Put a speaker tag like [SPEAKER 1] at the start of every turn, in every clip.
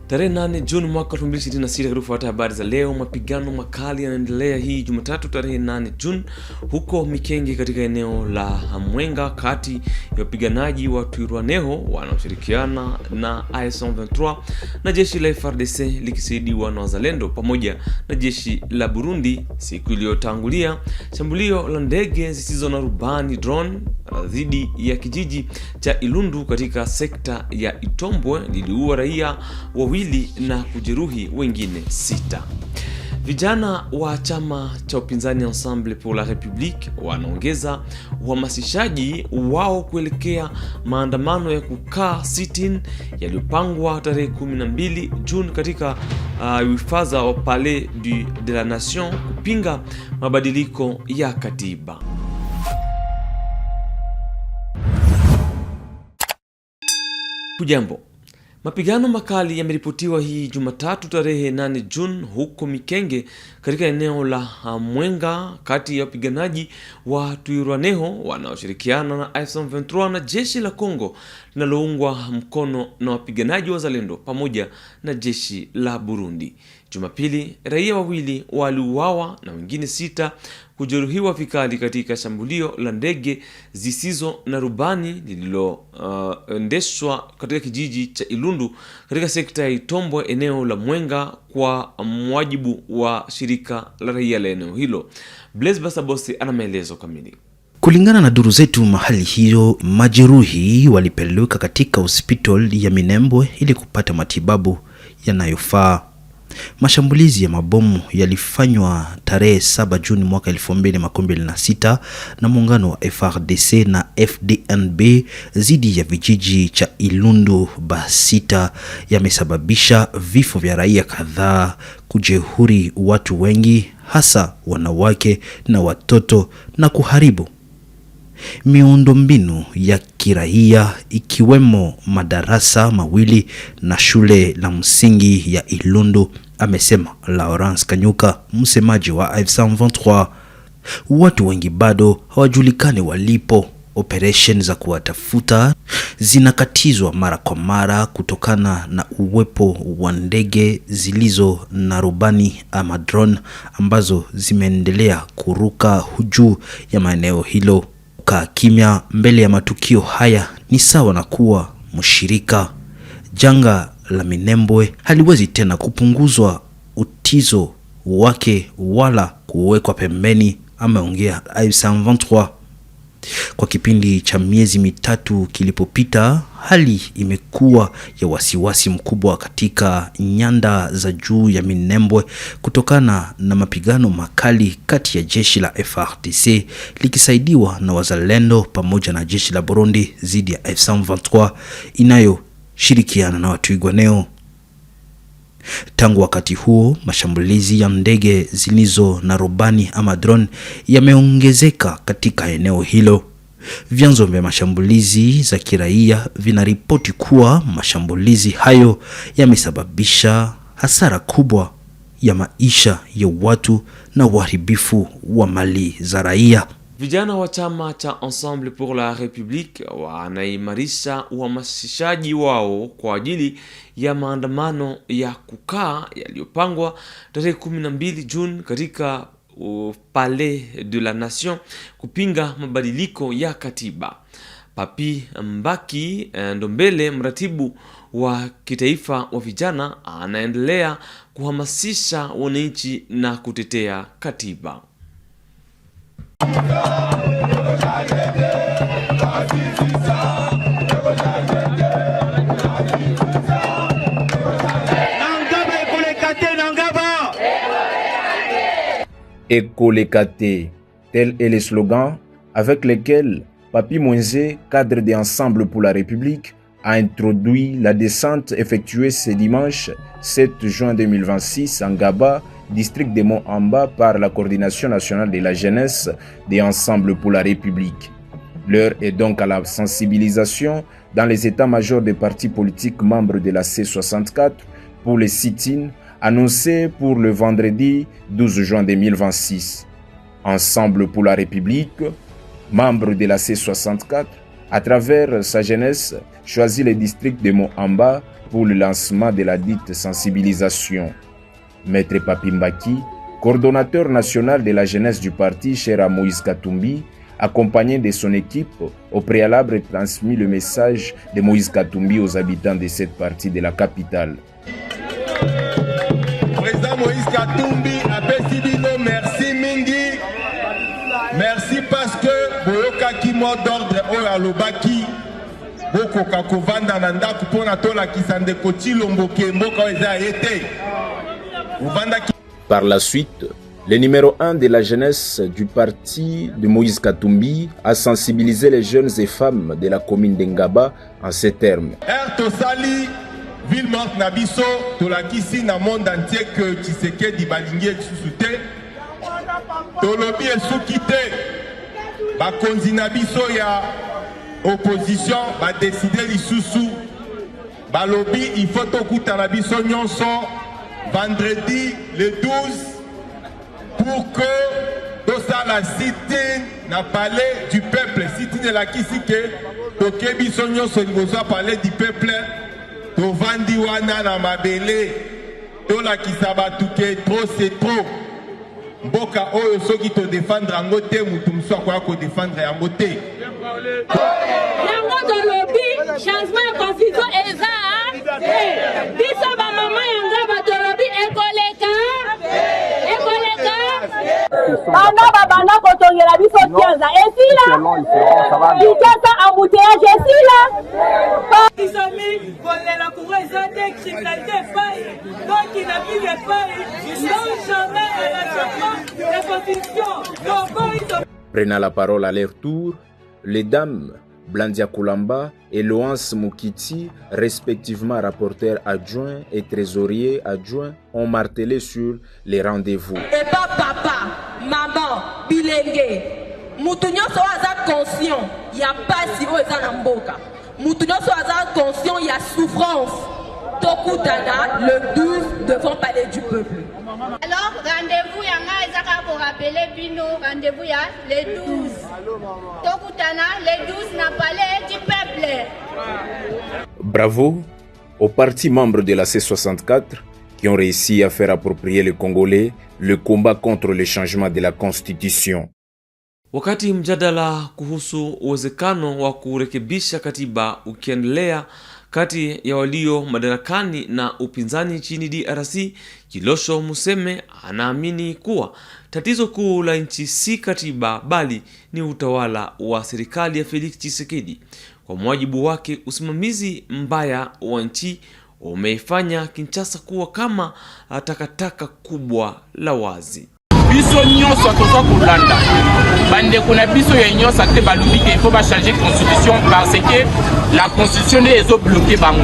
[SPEAKER 1] Tarehe 8 Juni mwaka 2026 kufuata habari za leo. Mapigano makali yanaendelea hii Jumatatu tarehe 8 Juni huko Mikenge katika eneo la Mwenga kati ya wapiganaji wa Twirwaneho wanaoshirikiana na AS23 na jeshi la FARDC likisaidiwa na wazalendo pamoja na jeshi la Burundi. Siku iliyotangulia shambulio la ndege zisizo na rubani drone dhidi ya kijiji cha Ilundu katika sekta ya Itombwe liliua raia wawili na kujeruhi wengine 6. Vijana wa chama cha upinzani Ensemble pour la République wanaongeza uhamasishaji wao kuelekea maandamano ya kukaa sit-in yaliyopangwa tarehe 12 Juni katika hifadhi wa Palais de la Nation kupinga mabadiliko ya katiba. Hujambo. Mapigano makali yameripotiwa hii Jumatatu tarehe 8 Juni huko Mikenge katika eneo la Mwenga kati ya wapiganaji wa Twirwaneho wanaoshirikiana na AS23 na jeshi la Kongo linaloungwa mkono na wapiganaji wa Zalendo pamoja na jeshi la Burundi. Jumapili, raia wawili waliuawa na wengine 6 kujeruhiwa vikali katika shambulio la ndege zisizo na rubani lililoendeshwa katika kijiji cha Ilundu katika sekta ya Itombwe eneo la Mwenga, kwa mwajibu wa shirika la raia la eneo hilo. Blaise Basabose ana maelezo kamili.
[SPEAKER 2] Kulingana na duru zetu mahali hiyo, majeruhi walipelekwa katika hospitali ya Minembwe ili kupata matibabu yanayofaa. Mashambulizi ya mabomu yalifanywa tarehe 7 Juni mwaka 2026 na muungano wa FARDC na FDNB zidi ya vijiji cha Ilundu Basita, yamesababisha vifo vya raia kadhaa, kujeruhi watu wengi hasa wanawake na watoto na kuharibu miundombinu ya kiraia ikiwemo madarasa mawili na shule la msingi ya Ilundu, amesema Laurence Kanyuka, msemaji wa AF23. Watu wengi bado hawajulikani walipo. Operation za kuwatafuta zinakatizwa mara kwa mara kutokana na uwepo wa ndege zilizo na rubani ama drone ambazo zimeendelea kuruka juu ya maeneo hilo. Kimya mbele ya matukio haya ni sawa na kuwa mshirika. Janga la Minembwe haliwezi tena kupunguzwa utizo wake wala kuwekwa pembeni, ameongea AF23. Kwa kipindi cha miezi mitatu kilipopita, hali imekuwa ya wasiwasi mkubwa katika nyanda za juu ya Minembwe kutokana na mapigano makali kati ya jeshi la FARDC likisaidiwa na wazalendo pamoja na jeshi la Burundi zidi ya M23 inayoshirikiana na Twirwaneho. Tangu wakati huo, mashambulizi ya ndege zilizo na rubani ama drone yameongezeka katika eneo hilo. Vyanzo vya mashambulizi za kiraia vinaripoti kuwa mashambulizi hayo yamesababisha hasara kubwa ya maisha ya watu na uharibifu wa mali za raia.
[SPEAKER 1] Vijana wa chama cha Ensemble pour la République wanaimarisha uhamasishaji wao kwa ajili ya maandamano ya kukaa yaliyopangwa tarehe 12 Juni katika Palais de la Nation kupinga mabadiliko ya katiba. Papi Mbaki Ndombele, mratibu wa kitaifa wa vijana, anaendelea kuhamasisha wananchi na kutetea katiba.
[SPEAKER 3] Écolekate, tel est le slogan avec lequel Papi Mwenze, cadre de Ensemble pour la République, a introduit la descente effectuée ce dimanche 7 juin 2026 en Gaba, district de Mont-Amba, par la Coordination nationale de la jeunesse des Ensemble pour la République. L'heure est donc à la sensibilisation dans les états-majors des partis politiques membres de la C64 pour les sit-in annoncé pour le vendredi 12 juin 2026. Ensemble pour la République, membre de la C64, à travers sa jeunesse, choisit le district de Mont-Amba pour le lancement de la dite sensibilisation. Maître Papi Mbaki, coordonnateur national de la jeunesse du parti, cher à Moïse Katumbi, accompagné de son équipe, au préalable transmis le message de Moïse Katumbi aux habitants de cette partie de la capitale.
[SPEAKER 4] Président Moïse Katumbi a décidé merci Mingi. Merci parce que Boyoka qui m'a d'ordre Oyalobaki. Boko Kakovanda Nanda Kupona Tola Kisande Koti Lomboke Mboka Ezaete.
[SPEAKER 3] Par la suite, le numéro 1 de la jeunesse du parti de Moïse Katumbi a sensibilisé les jeunes et femmes de la commune d'Engaba en ces termes.
[SPEAKER 4] Tosali, ville morte Nabiso, Tolakisi na monde entier que Tshisekedi Balingi Tsusute, Tolobi et Soukite, Bakonzi Nabiso ya opposition, va décider l'Issoussou, Balobi, il faut Tokuta Nabiso Nyonso, vendredi le 12, pour que tout ça la sit-in na palais du peuple, sit-in de la Kisike, Tokebi Sonyo Songoza palais du peuple, to Vandiwana na Mabele, to la Kisabatuke, trop c'est trop. Mboka oyo soki to défendre angote, mutumso kwa ko défendre angote.
[SPEAKER 5] Yango to lobi, changement de constitution eza, biso ba mama yanga ba to lobi ekoleka. Banda babanda kotongela biso tiaza esila ikata embouteillage esila
[SPEAKER 6] isomi kolela kuweza de criminalité faille donc il n'a plus de faille non jamais à la changement de constitution.
[SPEAKER 3] Prenant la parole à leur tour, les dames Blandia Koulamba et Loance Moukiti, respectivement rapporteurs adjoints et trésoriers adjoints, ont martelé sur les rendez-vous.
[SPEAKER 7] Et pas papa, maman, bilenge. Moutounyo so aza conscient, il y a pas si vous êtes en mboka. Moutounyo so aza conscient, il y a souffrance. Tokutana le 12 devant palais du peuple.
[SPEAKER 8] Alors, rendez-vous yanga ezaka pour rappeler Bino, rendez-vous ya le 12. Tokutana le 12 na palais du peuple.
[SPEAKER 3] Bravo aux partis membres de la C64 qui ont réussi à faire approprier les Congolais le combat contre le changement de la Constitution.
[SPEAKER 1] Wakati mjadala kuhusu uwezekano wa kurekebisha katiba ukiendelea kati ya walio madarakani na upinzani nchini DRC, Kilosho Museme anaamini kuwa tatizo kuu la nchi si katiba bali ni utawala wa serikali ya Felix Tshisekedi. Kwa mujibu wake, usimamizi mbaya wa nchi umeifanya Kinshasa kuwa kama takataka kubwa la wazi.
[SPEAKER 9] Biso nyonso toza kolanda bande kuna biso ya union sacrée balubi qu'il faut changer constitution parce que la constitution est bloquée bango.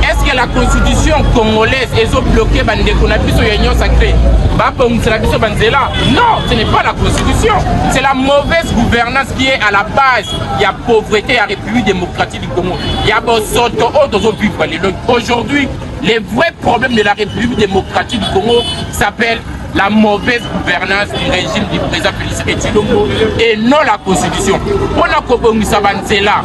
[SPEAKER 9] Est-ce que la constitution congolaise est bloquée bande kuna biso ya union sacrée ba pongisa biso banzela? Non, ce n'est pas la constitution, c'est la mauvaise gouvernance qui est à la base. Il y a pauvreté à la République démocratique du Congo. Il y a bosoto otozo vivre. Aujourd'hui, les vrais problèmes de la République démocratique du Congo s'appellent la mauvaise gouvernance du régime du président Félix Tshilombo et non la constitution. On a kobongisa banzela,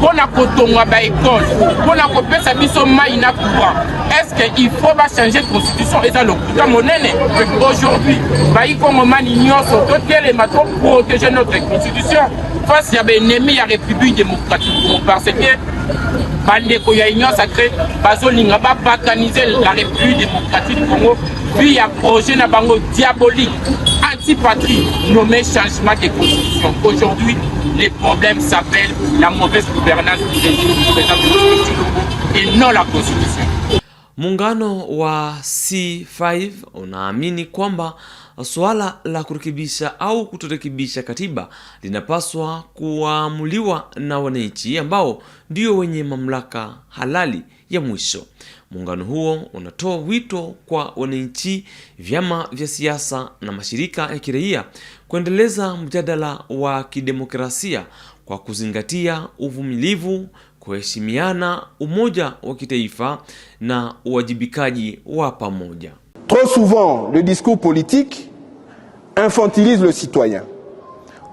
[SPEAKER 9] on a kotonga ba école, on a kopesa biso mai na courant. Est-ce qu'il faut changer de constitution? Et ça le coup monene. Aujourd'hui, baï kongomani nyonso totele mato protéger notre constitution face à l'ennemi à la République démocratique parce que bandeko ya union sacrée bazolinga ba balkaniser la République démocratique du Congo puis un projet na bango diabolique anti-patrie nommé changement de constitution. Aujourd'hui, les problèmes s'appellent la mauvaise gouvernance du régime du président et non la constitution.
[SPEAKER 1] Muungano wa C5 unaamini kwamba swala la kurekebisha au kutorekebisha katiba linapaswa kuamuliwa na wananchi ambao ndio wenye mamlaka halali ya mwisho. Muungano huo unatoa wito kwa wananchi, vyama vya siasa na mashirika ya kiraia kuendeleza mjadala wa kidemokrasia kwa kuzingatia uvumilivu, kuheshimiana, umoja wa kitaifa na uwajibikaji wa pamoja.
[SPEAKER 10] Trop souvent, le discours politique infantilise le citoyen,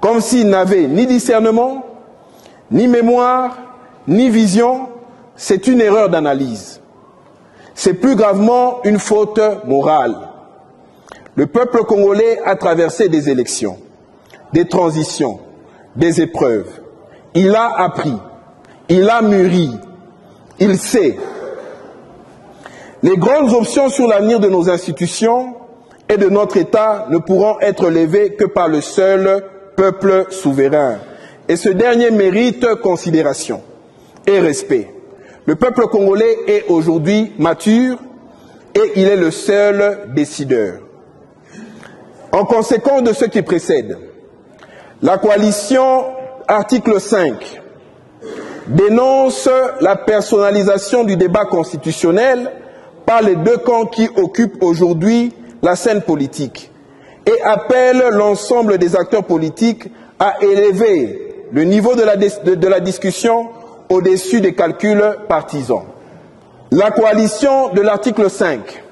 [SPEAKER 10] comme s'il n'avait ni discernement, ni mémoire, ni vision. C'est une erreur d'analyse. c'est plus gravement une faute morale. Le peuple congolais a traversé des élections, des transitions, des épreuves. Il a appris, il a mûri, il sait. Les grandes options sur l'avenir de nos institutions et de notre État ne pourront être levées que par le seul peuple souverain. Et ce dernier mérite considération et respect. Le peuple congolais est aujourd'hui mature et il est le seul décideur. En conséquence de ce qui précède, la coalition article 5 dénonce la personnalisation du débat constitutionnel par les deux camps qui occupent aujourd'hui la scène politique et appelle l'ensemble des acteurs politiques à élever le niveau de la discussion au-dessus des calculs partisans. La coalition de l'article 5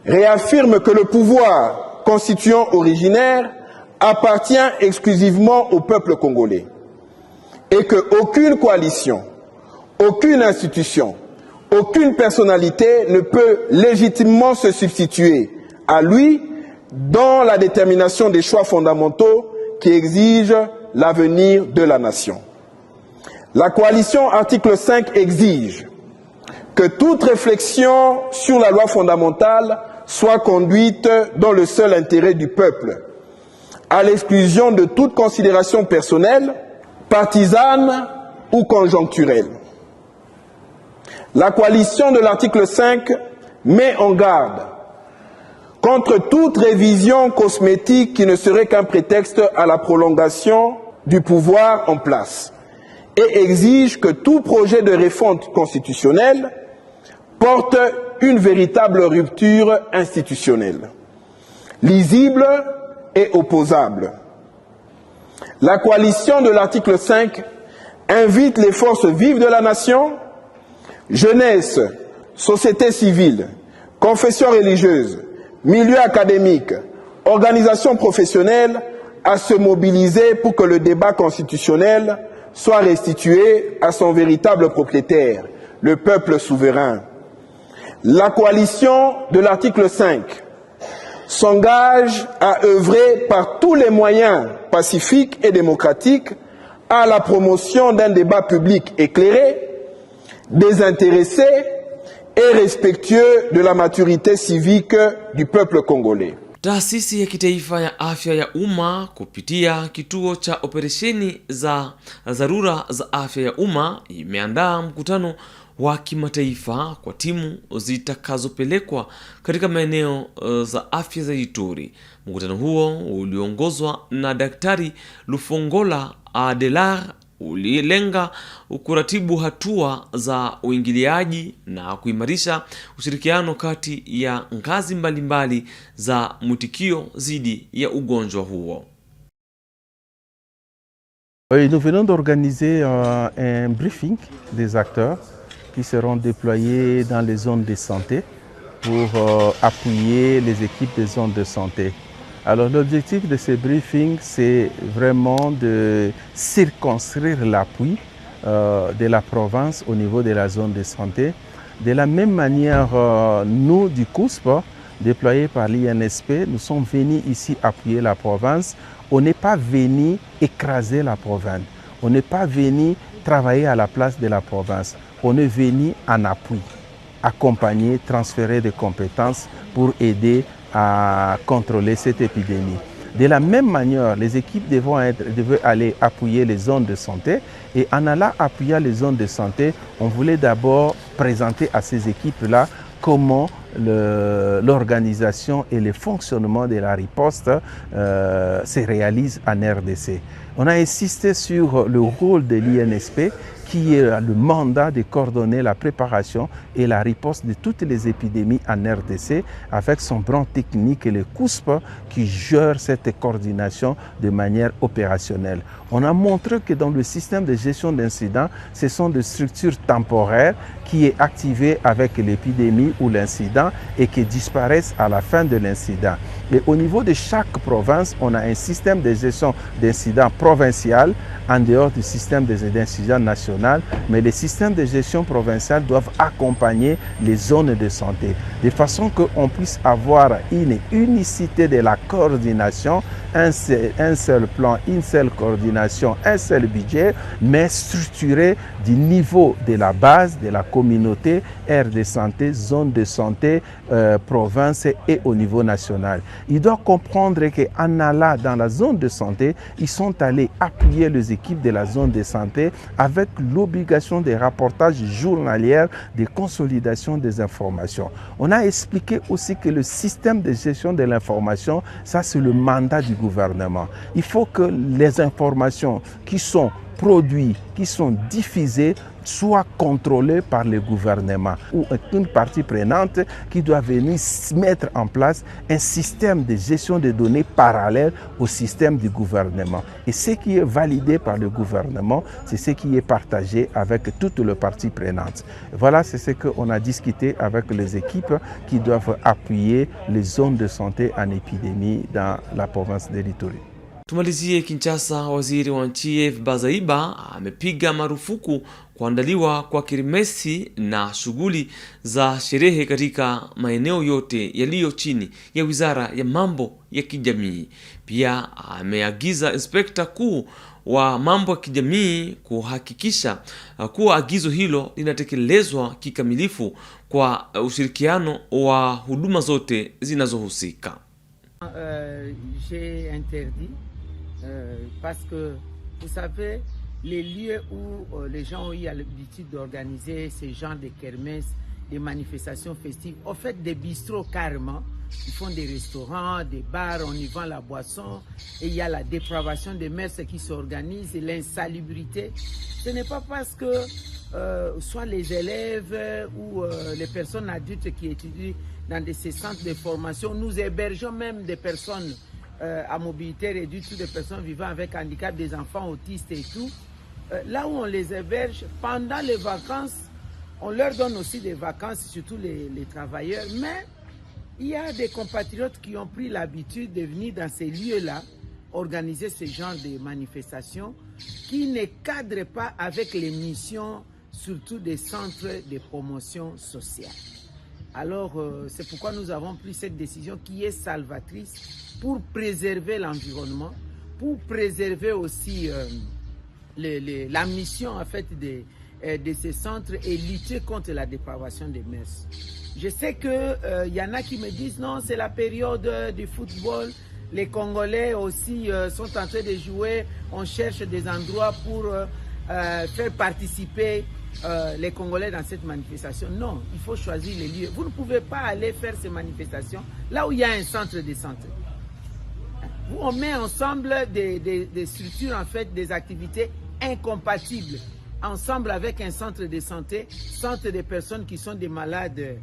[SPEAKER 10] réaffirme que le pouvoir constituant originaire appartient exclusivement au peuple congolais et qu'aucune coalition, aucune institution, aucune personnalité ne peut légitimement se substituer à lui dans la détermination des choix fondamentaux qui exigent l'avenir de la nation. La coalition article 5 exige que toute réflexion sur la loi fondamentale soit conduite dans le seul intérêt du peuple, à l'exclusion de toute considération personnelle, partisane ou conjoncturelle. La coalition de l'article 5 met en garde contre toute révision cosmétique qui ne serait qu'un prétexte à la prolongation du pouvoir en place et exige que tout projet de réforme constitutionnelle porte une véritable rupture institutionnelle, lisible et opposable. La coalition de l'article 5 invite les forces vives de la nation, jeunesse, société civile, confessions religieuses, milieux académiques, organisations professionnelles à se mobiliser pour que le débat constitutionnel soit restitué à son véritable propriétaire, le peuple souverain. La coalition de l'article 5 s'engage à œuvrer par tous les moyens pacifiques et démocratiques à la promotion d'un débat public éclairé, désintéressé et respectueux de la maturité civique du peuple congolais.
[SPEAKER 1] Taasisi ya kitaifa ya afya ya umma kupitia kituo cha operesheni za dharura za afya ya umma imeandaa mkutano wa kimataifa kwa timu zitakazopelekwa katika maeneo za afya za Ituri. Mkutano huo uliongozwa na Daktari Lufongola Adelar ulilenga kuratibu hatua za uingiliaji na kuimarisha ushirikiano kati ya ngazi mbalimbali za mwitikio dhidi ya ugonjwa huo.
[SPEAKER 11] Nous venons d'organiser un briefing des acteurs qui seront déployés dans les zones de santé pour appuyer les équipes des zones de santé. Alors l'objectif de ce briefing, c'est vraiment de circonscrire l'appui de la province au niveau de la zone de santé. De la même manière, nous du COUSP, déployés par l'INSP, nous sommes venus ici appuyer la province. On n'est pas venu écraser la province, on n'est pas venu travailler à la place de la province, on est venu en appui, accompagner, transférer des compétences pour aider à contrôler cette épidémie. De la même manière, les équipes devaient aller appuyer les zones de santé et en allant appuyer les zones de santé, on voulait d'abord présenter à ces équipes-là comment l'organisation et le fonctionnement de la riposte se réalisent en RDC. On a insisté sur le rôle de l'INSP qui est le mandat de coordonner la préparation et la riposte de toutes les épidémies en RDC avec son bras technique et le COUSP qui gère cette coordination de manière opérationnelle. On a montré que dans le système de gestion d'incidents, ce sont des structures temporaires qui est activée avec l'épidémie ou l'incident et qui disparaissent à la fin de l'incident. Et au niveau de chaque province, on a un système de gestion d'incidents provincial en dehors du système des incidents nationaux national, mais les systèmes de gestion provinciale doivent accompagner les zones de santé, de façon qu'on puisse avoir une unicité de la coordination, un seul plan, une seule coordination, un seul budget, mais structuré du niveau de la base, de la communauté, aire de santé, zone de santé, province et au niveau national. Ils doivent comprendre qu'en allant dans la zone de santé, ils sont allés appuyer les équipes de la zone de santé avec l'obligation de rapportage journalier, de consolidation des informations. On a expliqué aussi que le système de gestion de l'information, ça c'est le mandat du gouvernement. Il faut que les informations qui sont produites, qui sont diffusées, soient contrôlées par le gouvernement ou une partie prenante qui doit venir mettre en place un système de gestion des données parallèle au système du gouvernement. Et ce qui est validé par le gouvernement, c'est ce qui est partagé avec toutes les parties prenantes. Voilà, c'est ce qu'on a discuté avec les équipes qui doivent appuyer les zones de santé en épidémie dans la province de l'Ituri.
[SPEAKER 1] Tumalizie Kinshasa. Waziri wa nchi Bazaiba amepiga marufuku kuandaliwa kwa kirimesi na shughuli za sherehe katika maeneo yote yaliyo chini ya Wizara ya Mambo ya Kijamii. Pia ameagiza inspekta kuu wa mambo ya kijamii kuhakikisha kuwa agizo hilo linatekelezwa kikamilifu kwa ushirikiano wa huduma zote zinazohusika.
[SPEAKER 12] J'ai interdit parce que, vous savez, les lieux où les gens ont eu l'habitude d'organiser ce genre de kermesses, des manifestations festives, en fait des bistrots carrément, ils font des restaurants, des bars, on y vend la boisson, et il y a la dépravation des mœurs qui s'organise, et l'insalubrité. Ce n'est pas parce que soit les élèves ou les personnes adultes qui étudient dans ces centres de formation, nous hébergeons même des personnes à mobilité réduite, toutes des personnes vivant avec handicap, des enfants autistes et tout. Là où on les héberge, pendant les vacances, on leur donne aussi des vacances, surtout les travailleurs, mais il y a des compatriotes qui ont pris l'habitude de venir dans ces lieux-là, organiser ce genre de manifestations qui ne cadrent pas avec les missions, surtout des centres de promotion sociale. Alors, c'est pourquoi nous avons pris cette décision qui est salvatrice pour préserver l'environnement, pour préserver aussi la mission en fait de ces centres et lutter contre la dépravation des mœurs. Je sais qu'il y en a qui me disent non, c'est la période du football, les Congolais aussi sont en train de jouer, on cherche des endroits pour faire participer les Congolais dans cette manifestation. Non, il faut choisir les lieux. Vous ne pouvez pas aller faire ces manifestations là où il y a un centre de santé. On met ensemble des structures, en fait, des activités incompatibles, ensemble avec un centre de santé, centre des personnes qui sont des malades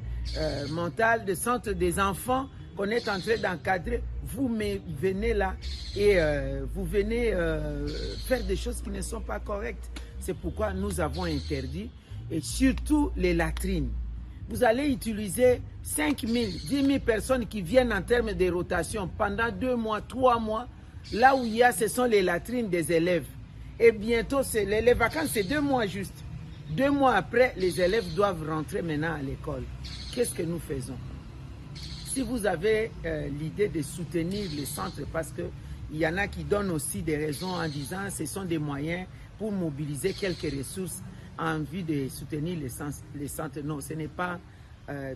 [SPEAKER 12] mentales, des centres des enfants qu'on est en train d'encadrer. Vous venez là et vous venez faire des choses qui ne sont pas correctes. C'est pourquoi nous avons interdit, et surtout les latrines. Vous allez utiliser 5 000, 10 000 personnes qui viennent en termes de rotation pendant 2 mois, 3 mois. Là où il y a, ce sont les latrines des élèves. Et bientôt, les vacances, c'est 2 mois juste. 2 mois après, les élèves doivent rentrer maintenant à l'école. Qu'est-ce que nous faisons? Si vous avez l'idée de soutenir les centres, parce qu'il y en a qui donnent aussi des raisons en disant que ce sont des moyens pour mobiliser quelques ressources en vue de soutenir les centres. Non, ce n'est pas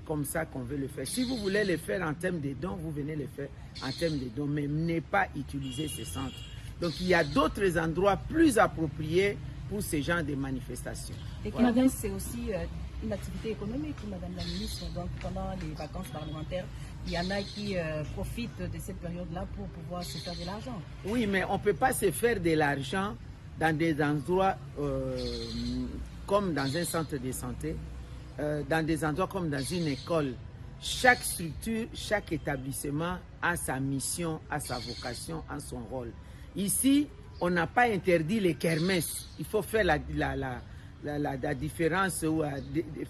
[SPEAKER 12] comme ça qu'on veut le faire. Si vous voulez le faire en termes de dons, vous venez le faire en termes de dons, mais ne pas utiliser ces centres. Donc il y a d'autres endroits plus appropriés pour ce genre de manifestations.
[SPEAKER 13] Et voilà. Madame, c'est aussi une activité économique, Madame la Ministre. Donc pendant les vacances parlementaires, il y en a qui profitent de cette période-là pour pouvoir se faire de l'argent.
[SPEAKER 12] Oui, mais on ne peut pas se faire de l'argent dans des endroits comme dans un centre de santé, dans des endroits comme dans une école. Chaque structure, chaque établissement a sa mission, a sa vocation, a son rôle. Ici, on n'a pas interdit les kermesses. Il faut faire la différence ou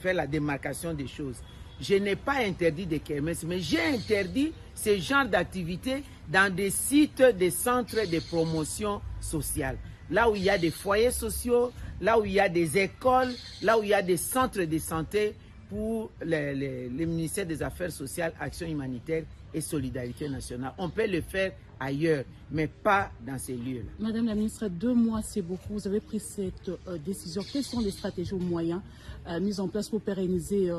[SPEAKER 12] faire la démarcation des choses. Je n'ai pas interdit des kermesses, mais j'ai interdit ce genre d'activités dans des sites, des centres de promotion sociale. là où il y a des foyers sociaux, là où il y a des écoles, là où il y a des centres de santé pour les ministères des Affaires sociales, Action humanitaire et Solidarité nationale. On peut le faire ailleurs, mais pas dans ces lieux-là.
[SPEAKER 14] Madame la ministre, 2 mois, c'est beaucoup. Vous avez pris cette décision. Quelles sont les stratégies ou moyens mis en place pour pérenniser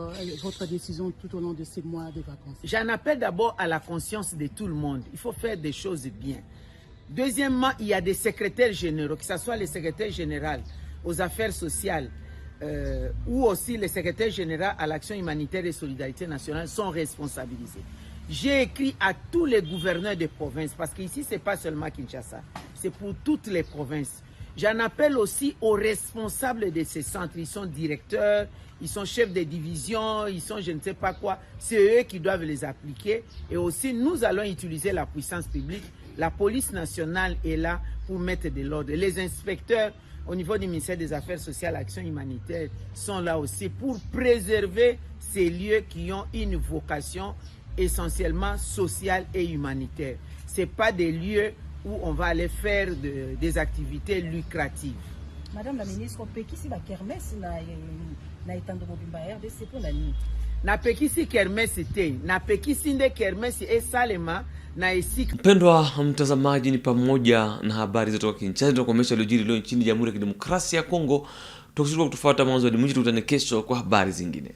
[SPEAKER 14] votre décision tout au long de ces mois de vacances?
[SPEAKER 12] J'en appelle d'abord à la conscience de tout le monde. Il faut faire des choses bien. Deuxièmement, il y a des secrétaires généraux, que ce soit les secrétaires généraux aux affaires sociales ou aussi les secrétaires généraux à l'action humanitaire et solidarité nationale sont responsabilisés. J'ai écrit à tous les gouverneurs de provinces, parce qu'ici, ce n'est pas seulement Kinshasa, c'est pour toutes les provinces. J'en appelle aussi aux responsables de ces centres. Ils sont directeurs, ils sont chefs de division, ils sont je ne sais pas quoi. C'est eux qui doivent les appliquer. Et aussi, nous allons utiliser la puissance publique. La police nationale est là pour mettre de l'ordre. Les inspecteurs au niveau du ministère des Affaires sociales, Action humanitaire sont là aussi pour préserver ces lieux qui ont une vocation essentiellement sociale et humanitaire. Ce n'est pas des lieux où on va aller faire des activités lucratives.
[SPEAKER 13] Madame la ministre, on peut ici la kermesse na itando mobimba RDC pour la nuit.
[SPEAKER 12] Na pekisi kermesse te, na pekisi nde kermesse esalema na esika.
[SPEAKER 1] Mpendwa mtazamaji, ni pamoja na habari za kutoka Kinshasa tunakomesha leo leo nchini Jamhuri ya Kidemokrasia ya Kongo. Tukushukuru kutufuata mwanzo hadi mwisho. Tukutane kesho kwa habari zingine.